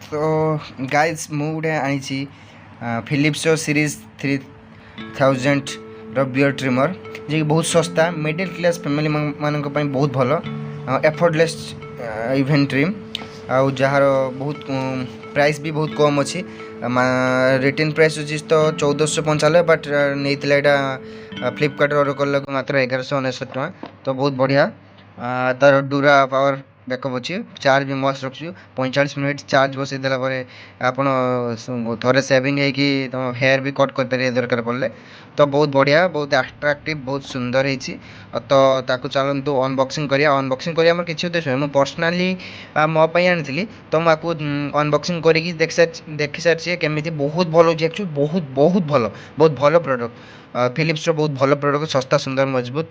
तो गाइज ମୁଁ ଗୋଟେ ଆଣିଛି ଫିଲିପ୍ସର ସିରିଜ୍ 3000 ର ବିୟର୍ ଟ୍ରିମର୍ ଯିଏକି ବହୁତ ଶସ୍ତା ମିଡ଼ିଲ୍ କ୍ଲାସ୍ ଫ୍ୟାମିଲି ମାନଙ୍କ ପାଇଁ ବହୁତ ଭଲ ଏଫର୍ଟଲେସ୍ ଇଭେଣ୍ଟ ଟ୍ରିମ୍ ଆଉ ଯାହାର ବହୁତ ପ୍ରାଇସ୍ ବି ବହୁତ କମ୍ ଅଛି ରିଟେନ୍ ପ୍ରାଇସ୍ ଅଛି ତ 1495 ବଟ୍ ନେଇଥିଲା ଏଇଟା ଫ୍ଲିପକାର୍ଟରେ ଅର୍ଡ଼ର କଲାକୁ ମାତ୍ର 1199 ଟଙ୍କା ତ ବହୁତ ବଢ଼ିଆ ତାର ଡୁରା ପାୱାର ବ୍ୟାକଅପ୍ ଅଛି ଚାର୍ଜ ବି ମସ୍ତ ରଖୁଛି 45 ମିନିଟ୍ ଚାର୍ଜ ବସାଇ ଦେଲା ପରେ ଆପଣ ଥରେ ସେଭିଂ ହେଇକି ତୁମ ହେୟାର ବି କଟ୍ କରିପାରିବେ ଦରକାର ପଡ଼ିଲେ ତ ବହୁତ ବଢ଼ିଆ ବହୁତ ଆଟ୍ରାକ୍ଟିଭ୍ ବହୁତ ସୁନ୍ଦର ହେଇଛି ତ ତାକୁ ଚାଲନ୍ତୁ ଅନବକ୍ସିଂ କରିବା ଆମର କିଛି ଉଦ୍ଦେଶ୍ୟ ନାହିଁ ମୁଁ ପର୍ସନାଲି ମୋ ପାଇଁ ଆଣିଥିଲି ତ ମୁଁ ଆକୁ ଅନବକ୍ସିଂ କରିକି ଦେଖି ସାରିଛି କେମିତି ବହୁତ ଭଲ ହେଉଛି ଆକ୍ଚୁଆଲି ବହୁତ ଭଲ ପ୍ରଡ଼କ୍ଟ ଫିଲିପ୍ସର ବହୁତ ଭଲ ପ୍ରଡ଼କ୍ଟ ଶସ୍ତା ସୁନ୍ଦର ମଜବୁତ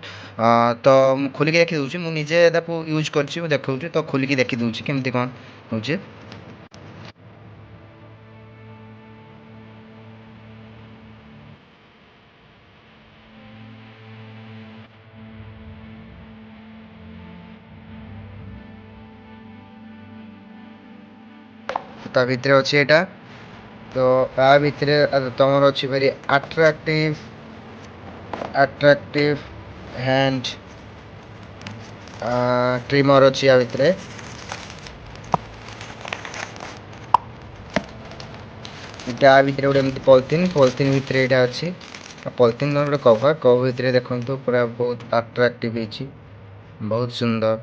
ତ ମୁଁ ଖୋଲିକି ଦେଖିଦେଉଛି ମୁଁ ନିଜେ ତାକୁ ୟୁଜ୍ କରିଛି ମୁଁ ଦେଖାଉଛି ତ ଖୋଲିକି ଦେଖିଦେଉଛି କେମିତି କ'ଣ ହେଉଛି। ତା ଭିତରେ ଅଛି ଏଇଟା ତ ତା ଭିତରେ ତମର ଅଛି ଭାରି ଆଟ୍ରାକ୍ଟିଭ୍ ହ୍ୟାଣ୍ଡ ଟ୍ରିମର୍ ଅଛି ୟା ଭିତରେ ତା ଭିତରେ ଗୋଟେ ଏମିତି ପଲିଥିନ୍ ଭିତରେ ଏଇଟା ଅଛି ପଲିଥିନ୍ ଗୋଟେ କଭର୍ ଭିତରେ ଦେଖନ୍ତୁ ପୁରା ବହୁତ ଆଟ୍ରାକ୍ଟିଭ୍ ହେଇଛି ବହୁତ ସୁନ୍ଦର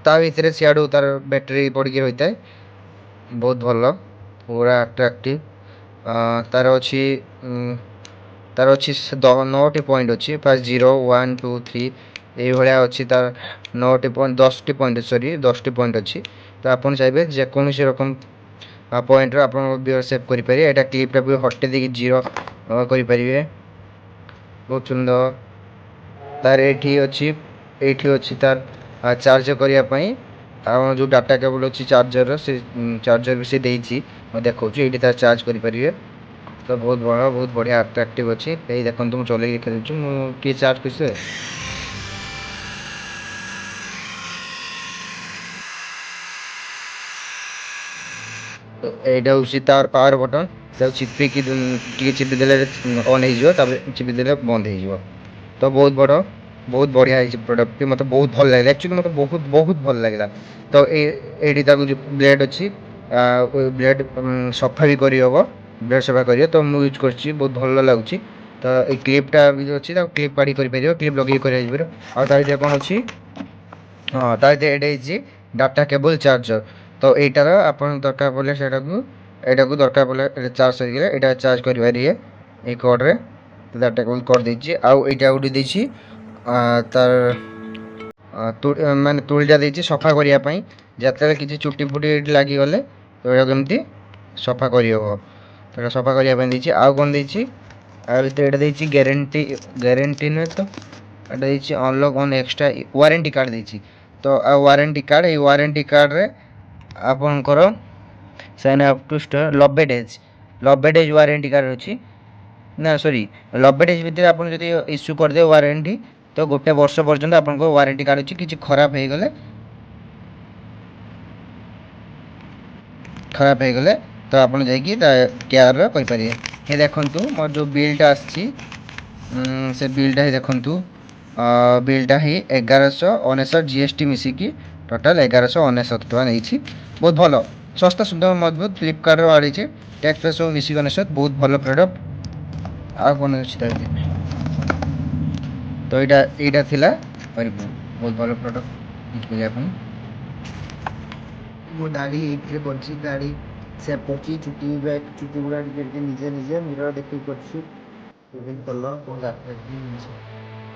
ତା ଭିତରେ ସିଆଡ଼ୁ ତାର ବ୍ୟାଟେରୀ ପଡ଼ିକି ରହିଥାଏ ବହୁତ ଭଲ ପୁରା ଆଟ୍ରାକ୍ଟିଭ୍ ତାର ଅଛି 9ଟି ପଏଣ୍ଟ ଅଛି ଫାର୍ଷ୍ଟ 0 1 2 3 এইভাবে ଅଛି ତାର 10ଟି ପଏଣ୍ଟ ଅଛି ତ ଆପଣ ଚାହିଁବେ ଯେକୌଣସି ରକମ ପଏଣ୍ଟରେ ଆପଣ ବିୟର୍ ସେଭ୍ କରିପାରିବେ ଏଇଟା କ୍ଲିପ୍ଟା ବି ହଟେଇ ଦେଇକି 0 କରିପାରିବେ ବହୁତ ସୁନ୍ଦର ତାର ଏଇଠି ଅଛି ତାର ଚାର୍ଜ କରିବା ପାଇଁ ଆଉ ଯେଉଁ ଡାଟା କେବଲ୍ ଅଛି ଚାର୍ଜରର ସେ ଚାର୍ଜର ବି ସେ ଦେଇଛି ମୁଁ ଦେଖାଉଛି ଏଇଠି ତାର ଚାର୍ଜ କରିପାରିବେ ତ ବହୁତ ବଢ଼ିଆ ଆଟ୍ରାକ୍ଟିଭ୍ ଅଛି ଏଇ ଦେଖନ୍ତୁ ମୁଁ ଚଲେଇକି ଦେଖାଉଛି ମୁଁ ଟିକେ ଚାର୍ଜ କରିଛି ତ এইটা ହେଉଛି ତାର ପାୱାର ବଟନ୍ ତାକୁ ଟିକେ ଚିପିଦେଲେ ଅନ୍ ହେଇଯିବ ତାପରେ ଚିପିଦେଲେ ବନ୍ଦ ହେଇଯିବ ତ ବହୁତ ବଢ଼ିଆ ହେଇଛି ପ୍ରଡ଼କ୍ଟଟି ମୋତେ ବହୁତ ଭଲ ଲାଗିଲା ଆକ୍ଚୁଆଲି ମୋତେ ବହୁତ ଭଲ ଲାଗିଲା ତ ଏଇଠି ତାକୁ ଯେଉଁ ବ୍ଲେଡ଼୍ ଅଛି ବ୍ଲେଡ଼୍ ସଫା ବି କରିହେବ ବ୍ଲେଡ଼୍ ସଫା କରିବ ତ ମୁଁ ୟୁଜ୍ କରିଛି ବହୁତ ଭଲ ଲାଗୁଛି ତ ଏଇ କ୍ଲିପ୍ଟା ବି ଯେଉଁ ଅଛି ତାକୁ କ୍ଲିପ୍ କାଢ଼ି କରିପାରିବ କ୍ଲିପ୍ ଲଗେଇକି କରାଯାଇପାରିବ ଆଉ ତା ଭିତରେ କ'ଣ ଅଛି ତା ଭିତରେ ଏଇଟା ହେଇଛି ଡାଟା କେବୁଲ୍ ଚାର୍ଜର ତ ଏଇଟାର ଆପଣ ଦରକାର ପଡ଼ିଲେ ଏଇଟାକୁ ଦରକାର ପଡ଼ିଲେ ଚାର୍ଜ ସରିଗଲେ ଏଇଟା ଚାର୍ଜ କରିପାରିବେ ଏଇ କର୍ଡ଼ରେ ଡାଟା କେବୁଲ୍ କର୍ଡ଼ ଦେଇଛି ଆଉ ଏଇଟା ଗୋଟେ ଦେଇଛି ତାର ମାନେ ତୁଳିଟା ଦେଇଛି ସଫା କରିବା ପାଇଁ ଯେତେବେଳେ କିଛି ଚୁଟି ଫୁଟି ଲାଗିଗଲେ ତ ଏଇଟାକୁ ଏମିତି ସଫା କରିହେବ ତ ଏଇଟା ସଫା କରିବା ପାଇଁ ଦେଇଛି ଆଉ କ'ଣ ଦେଇଛି ଆ ଭିତରେ ଏଇଟା ଦେଇଛି ଗ୍ୟାରେଣ୍ଟି ନୁହେଁ ତ ଏଇଟା ଦେଇଛି unlock on extra warranty card ଦେଇଛି ତ ଆଉ ୱାରେଣ୍ଟି କାର୍ଡ଼ ଏଇ ୱାରେଣ୍ଟି କାର୍ଡ଼ରେ ଆପଣଙ୍କର sign up to store 90 days warranty card ଅଛି ନା ସରି 90 ଡେଜ୍ ଭିତରେ ଆପଣ ଯଦି ଇସ୍ୟୁ କରିଦେବେ ୱାରେଣ୍ଟି ତ ଗୋଟେ ବର୍ଷ ପର୍ଯ୍ୟନ୍ତ ଆପଣଙ୍କ ୱାରେଣ୍ଟି କାର୍ଡ଼ ଅଛି କିଛି ଖରାପ ହେଇଗଲେ ତ ଆପଣ ଯାଇକି କେୟାର କରିପାରିବେ ହେ ଦେଖନ୍ତୁ ମୋର ଯେଉଁ ବିଲ୍ଟା ଆସିଛି ସେ ବିଲ୍ଟା ହିଁ ଦେଖନ୍ତୁ ବିଲ୍ଟା ହିଁ 1199 GST ମିଶିକି ଟୋଟାଲ୍ 1199 ଟଙ୍କା ନେଇଛି ବହୁତ ଭଲ ଶସ୍ତା ସୁନ୍ଦର ମଜବୁତ ଫ୍ଲିପକାର୍ଟରୁ ଆଣିଛି ଟ୍ୟାକ୍ସ ଫ୍ୟାକ୍ସ ସବୁ ମିଶିକି 99 ବହୁତ ଭଲ ପ୍ରଡ଼କ୍ଟ ଆଉ କ'ଣ ଅଛି ତା ଭିତରେ ତ ଏଇଟା ଥିଲା ବହୁତ ଭଲ ପ୍ରଡ଼କ୍ଟ କରିବା ପାଇଁ ମୋ ଦାଢ଼ି ଏଇଥିରେ ପଡ଼ିଛି ଦାଢ଼ି ସେ ପକି ଚୁଟି ଗୁଡ଼ା ଟିକେ ନିଜେ ମିରର ଦେଖିକି କରିଛି ଭଲ ଜିନିଷ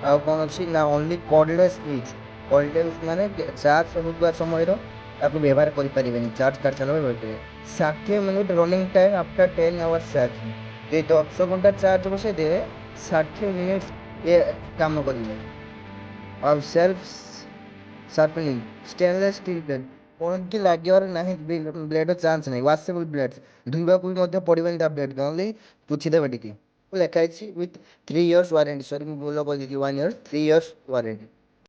ଆଉ କ'ଣ ଅଛି ନା ଓନ୍ଲି କର୍ଡ଼ଲେସ୍ ମାନେ ଚାର୍ଜ ହେଉଥିବା ସମୟର ତାକୁ ବ୍ୟବହାର କରିପାରିବେନି ଚାର୍ଜ କାଟି ସାରିଲା ପରେ ରହିପାରିବେ 60 minute running time after 10 hours charging ଯଦି 10 ଘଣ୍ଟା ଚାର୍ଜ ବସାଇଦେବେ 60 ମିନିଟ୍ ଏ କାମ କରିବେ ଆଉ self sharpening stainless steel blade କୌଣସି ଲାଗିବାର ନାହିଁ ବ୍ଲେଡ଼ର ଚାନ୍ସ ନାହିଁ ୱାଶେବଲ୍ ବ୍ଲେଡ୍ ଧୋଇବାକୁ ବି ମଧ୍ୟ ପଡ଼ିବନି ତା ବ୍ଲେଡ଼୍ ଓନ୍ଲି ପୋଛିଦେବେ ଟିକେ ଲେଖା ହେଇଛି ୱିଥ୍ 3 ଇୟର୍ସ ୱାରେଣ୍ଟି ସରି ମୁଁ ଭୁଲ କହିଦେଇଛି 1 ଇୟର୍ 3 ଇୟର୍ସ ୱାରେଣ୍ଟି